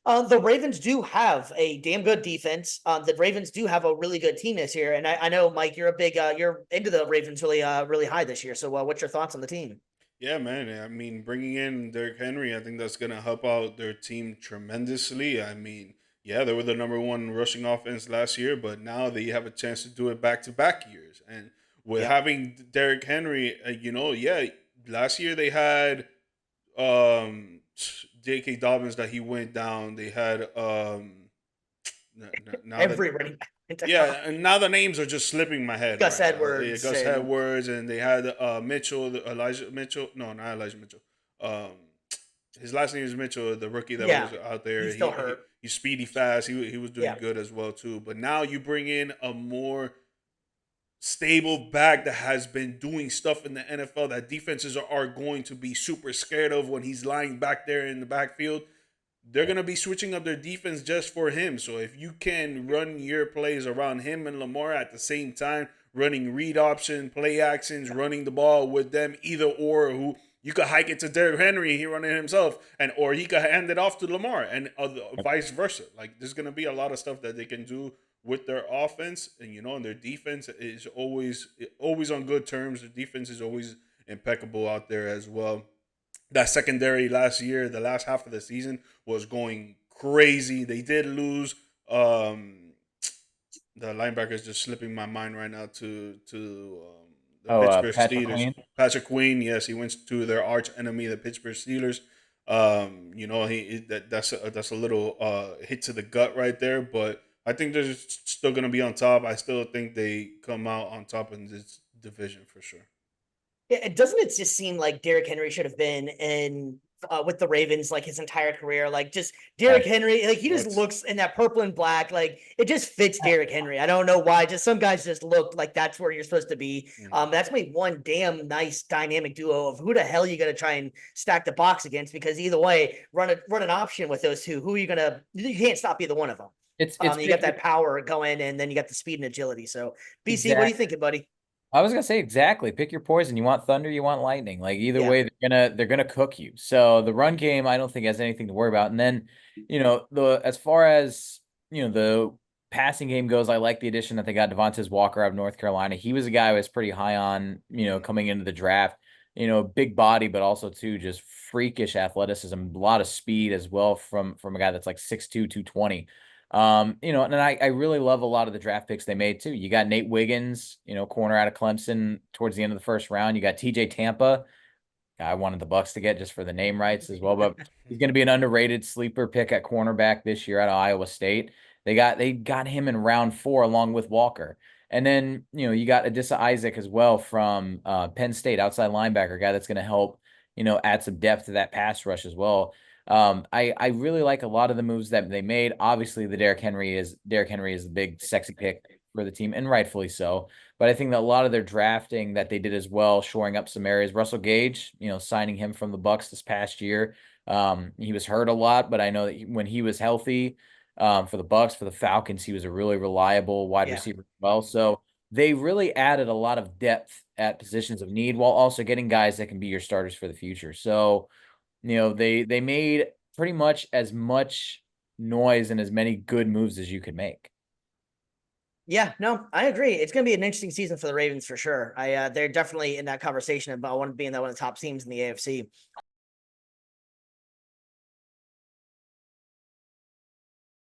The Ravens do have a damn good defense. The Ravens do have a really good team this year, and I know, Mike, you're a big you're into the Ravens really high this year. So, what's your thoughts on the team? Yeah, man. I mean, bringing in Derrick Henry, I think that's going to help out their team tremendously. I mean, yeah, they were the number one rushing offense last year, but now they have a chance to do it back to back years. And with Yep. having Derrick Henry, yeah, last year they had J.K. Dobbins that he went down. They had now that Every running back. yeah, and now the names are just slipping my head Gus right now. Yeah, Edwards Gus and Edwards, and they had Mitchell, Elijah Mitchell. No, not Elijah Mitchell. Um, his last name is Mitchell, the rookie that yeah, was out there. he's still hurt. He's speedy, fast. He was doing Yeah. good as well too. But now you bring in a more stable back that has been doing stuff in the NFL that defenses are going to be super scared of when he's lying back there in the backfield. They're going to be switching up their defense just for him. So if you can run your plays around him and Lamar at the same time, running read option, play actions, running the ball with them, either or, who you could hike it to Derrick Henry, he run it himself, and or he could hand it off to Lamar, and vice versa. Like there's going to be a lot of stuff that they can do with their offense, and their defense is always on good terms. The defense is always impeccable out there as well. That secondary last year, the last half of the season was going crazy. They did lose. The linebacker is just slipping my mind right now to the Oh, Pittsburgh Patrick Steelers. Queen. Patrick Queen, yes, he went to their arch enemy, the Pittsburgh Steelers. That's a little hit to the gut right there, but I think they're still going to be on top. I still think they come out on top in this division for sure. Yeah, doesn't it just seem like Derrick Henry should have been in with the Ravens like his entire career? Like just Derrick Henry, like he just What? looks in that purple and black, like it just fits Derrick Henry. I don't know why. Just some guys just look like that's where you're supposed to be. Mhm. That's made one damn nice dynamic duo of who the hell you gonna try and stack the box against, because either way, run an option with those two. Who are you gonna? You can't stop either one of them. It's You got pick your that power going, and then you got the speed and agility. So BC, what are you exact. thinking, buddy? I was gonna say exactly. Pick your poison. You want thunder, you want lightning. Like either Yeah. way, they're gonna cook you. So the run game, I don't think has anything to worry about. And then, the as far as the passing game goes, I like the addition that they got Devontae Walker out of North Carolina. He was a guy I was pretty high on, coming into the draft. Big body, but also too just freakish athleticism, a lot of speed as well from a guy that's like 6'2", 220. And I really love a lot of the draft picks they made too. You got Nate Wiggins, corner out of Clemson towards the end of the first round. You got TJ Tampa. I wanted the Bucks to get just for the name rights as well, but he's going to be an underrated sleeper pick at cornerback this year out of Iowa State. They got him in round 4 along with Walker. And then, you got Adissa Isaac as well from Penn State, outside linebacker, guy that's going to help, add some depth to that pass rush as well. I really like a lot of the moves that they made. Obviously, the Derrick Henry is the big sexy pick for the team, and rightfully so. But I think that a lot of their drafting that they did as well, shoring up some areas. Russell Gage, signing him from the Bucks this past year. He was hurt a lot, but I know that when he was healthy, for the Bucks, for the Falcons, he was a really reliable wide Yeah. receiver as well. So they really added a lot of depth at positions of need while also getting guys that can be your starters for the future. So they made pretty much noise and as many good moves as you could make. Yeah, no, I agree. It's going to be an interesting season for the Ravens for sure. They're definitely in that conversation about one being that one of the top teams in the AFC.